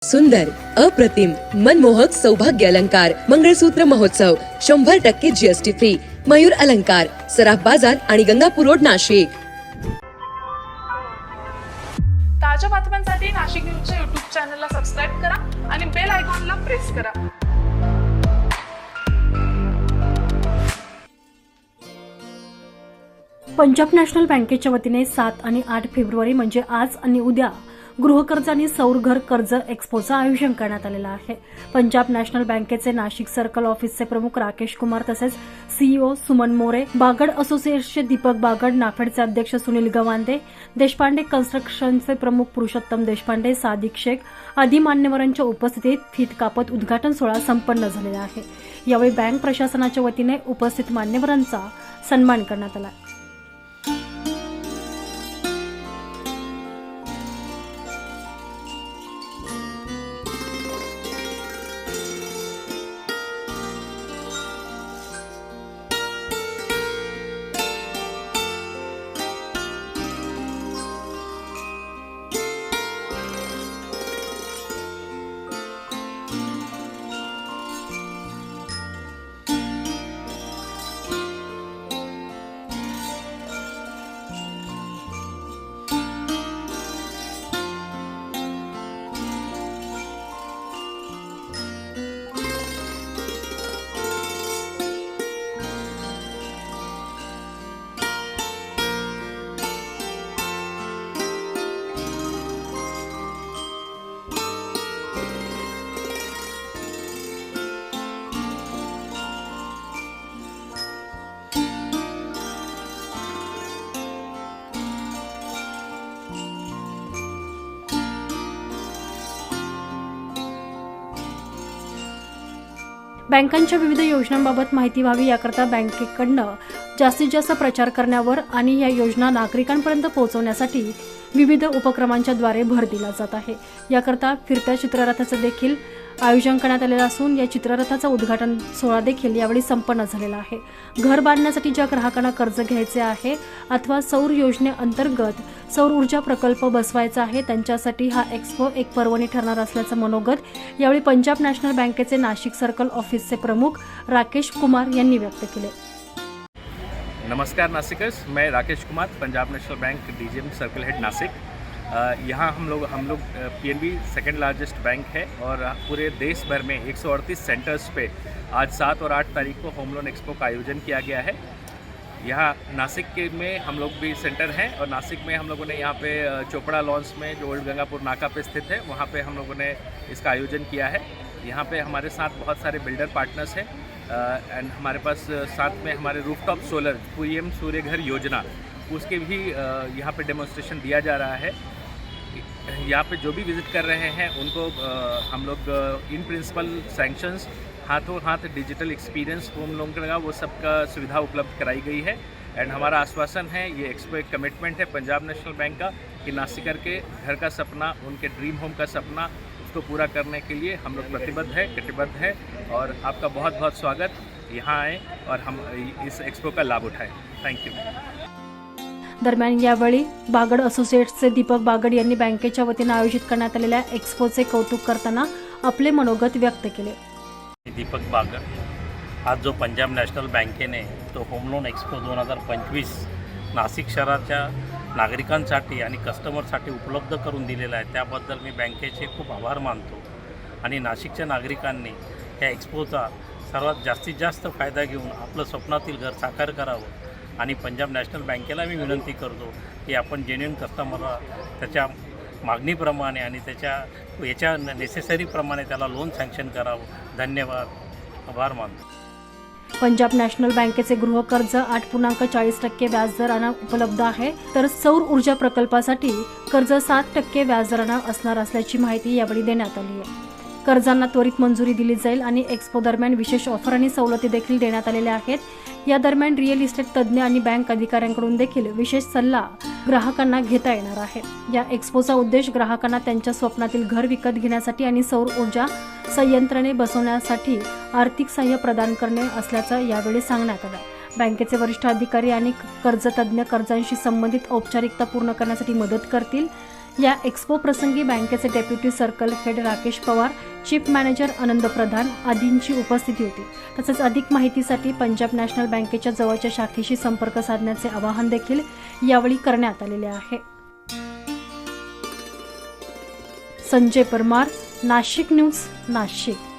सुंदर, अप्रतिम, मनमोहक सौभाग्य अलंकार मंगळसूत्र महोत्सव 100% जीएसटी फ्री. मयूर अलंकार, सराफ बाजार आणि गंगापूर रोड, नाशिक. ताज्या बातम्यांसाठी नाशिक न्यूजच्या YouTube चॅनलला सबस्क्राईब करा आणि बेल आयकॉनला प्रेस करा. पंजाब नॅशनल बँकेच्या वतीने 7 आणि 8 फेब्रुवारी म्हणजे आज आणि उद्या गृहकर्ज आणि सौर घर कर्ज एक्स्पोचं आयोजन करण्यात आलेलं आहे. पंजाब नॅशनल बँकेचे नाशिक सर्कल ऑफिसचे प्रमुख राकेश कुमार तसेच सीईओ सुमन मोरे, बागड असोसिएट्सचे दीपक बागड, नाफेडचे अध्यक्ष सुनील गवांदे, देशपांडे कन्स्ट्रक्शनचे प्रमुख पुरुषोत्तम देशपांडे, सादिक शेख आदी मान्यवरांच्या उपस्थितीत फीत कापत उद्घाटन सोहळा संपन्न झालेला आहे. यावेळी बँक प्रशासनाच्या वतीने उपस्थित मान्यवरांचा सन्मान करण्यात आला. बँकांच्या विविध योजनांबाबत माहिती व्हावी याकरता बँकेकडनं जास्तीत जास्त प्रचार करण्यावर आणि या योजना नागरिकांपर्यंत पोहोचवण्यासाठी विविध उपक्रमांच्या द्वारे भर दिला जात आहे. याकरता फिरत्या चित्ररथाचं देखील आयोजन करण्यात आलेलं असून या चित्ररथाचा उद्घाटन सोहळा देखील यावेळी संपन्न झालेला आहे. घर बांधण्यासाठी ज्या ग्राहकांना कर्ज घ्यायचे आहे अथवा सौर योजनेअंतर्गत सौर ऊर्जा प्रकल्प बसवायचा आहे त्यांच्यासाठी हा एक्स्पो एक पर्वणी ठरणार असल्याचं मनोगत यावेळी पंजाब नॅशनल बँकेचे नाशिक सर्कल ऑफिसचे प्रमुख राकेश कुमार यांनी व्यक्त केले. नमस्कार नासिकर्स, मैं Rakesh Kumar, Punjab national bank DGM circle head Nashik. यहाँ हम लोग पीएनबी सेकंड लार्जेस्ट बैंक है और पूरे देश भर में 138 सेंटर्स पे आज 7 और 8 तारीख को होम लोन एक्सपो का आयोजन किया गया है. यहाँ नासिक के में हम लोग भी सेंटर हैं और नासिक में हम लोगों ने यहाँ पे चोपड़ा लॉन्स में जो ओल्ड गंगापुर नाका पे स्थित है वहाँ पे हम लोगों ने इसका आयोजन किया है. यहाँ पे हमारे साथ बहुत सारे बिल्डर पार्टनर्स हैं एंड हमारे पास साथ में हमारे रूफटॉप सोलर पीएम सूर्य घर योजना उसके भी यहाँ पे डेमोन्स्ट्रेशन दिया जा रहा है. यहाँ पे जो भी विज़िट कर रहे हैं उनको हम लोग इन प्रिंसिपल सैंक्शंस हाथों हाथ डिजिटल एक्सपीरियंस होम लोन का वो सब का सुविधा उपलब्ध कराई गई है. एंड हमारा आश्वासन है, ये एक्सपो एक कमिटमेंट है पंजाब नेशनल बैंक का कि नासिकर के घर का सपना, उनके ड्रीम होम का सपना उसको पूरा करने के लिए हम लोग कटिबद्ध है और आपका बहुत बहुत स्वागत. यहाँ आएँ और हम इस एक्सपो का लाभ उठाएँ. Thank you. दरम्यान यावेळी बागड असोसिएट्सचे दीपक बागड यांनी बँकेच्या वतीने आयोजित करण्यात आलेल्या एक्स्पोचे कौतुक करताना आपले मनोगत व्यक्त केले. दीपक बागड, आज जो पंजाब नॅशनल बँकेने तो होम लोन एक्स्पो 2025 नाशिक शहराच्या नागरिकांसाठी आणि कस्टमरसाठी उपलब्ध करून दिलेला आहे त्याबद्दल मी बँकेचे खूप आभार मानतो. आणि नाशिकच्या नागरिकांनी या एक्स्पोचा सर्वात जास्तीत जास्त फायदा घेऊन आपलं स्वप्नातील घर साकार करावं. आणि पंजाब नॅशनल बँकेला मी विनंती करतो की आपण जेन्युइन कस्टमरला त्याच्या मागणीप्रमाणे आणि याच्या नेसेसरीप्रमाणे त्याला लोन सँक्शन करावं. धन्यवाद, आभार मानतो. पंजाब नॅशनल बँकेचे गृहकर्ज 8.40% व्याजदरानं उपलब्ध आहे तर सौर ऊर्जा प्रकल्पासाठी कर्ज 7% व्याजदरानं असणार असल्याची माहिती यावेळी देण्यात आली आहे. कर्जांना त्वरित मंजुरी दिली जाईल आणि एक्स्पो दरम्यान विशेष ऑफर आणि सवलती देखील देण्यात आलेल्या आहेत. या दरम्यान रिअल इस्टेट तज्ज्ञ आणि बँक अधिकाऱ्यांकडून देखील विशेष सल्ला ग्राहकांना घेता येणार आहे. या एक्स्पोचा उद्देश ग्राहकांना त्यांच्या स्वप्नातील घर विकत घेण्यासाठी आणि सौर ऊर्जा संयंत्रणे बसवण्यासाठी आर्थिक सहाय्य प्रदान करणे असल्याचं यावेळी सांगण्यात आलं. बँकेचे वरिष्ठ अधिकारी आणि कर्जतज्ञ कर्जांशी संबंधित औपचारिकता पूर्ण करण्यासाठी मदत करतील. या एक्स्पो प्रसंगी बँकेचे deputy circle head Rakesh Pawar, chief manager Anand Pradhan आदींची उपस्थिती होती. तसेच अधिक माहितीसाठी पंजाब नॅशनल बँकेच्या जवळच्या शाखेशी संपर्क साधण्याचे आवाहन देखील यावेळी करण्यात आलेले आहे. संजय परमार, नाशिक न्यूज, नाशिक.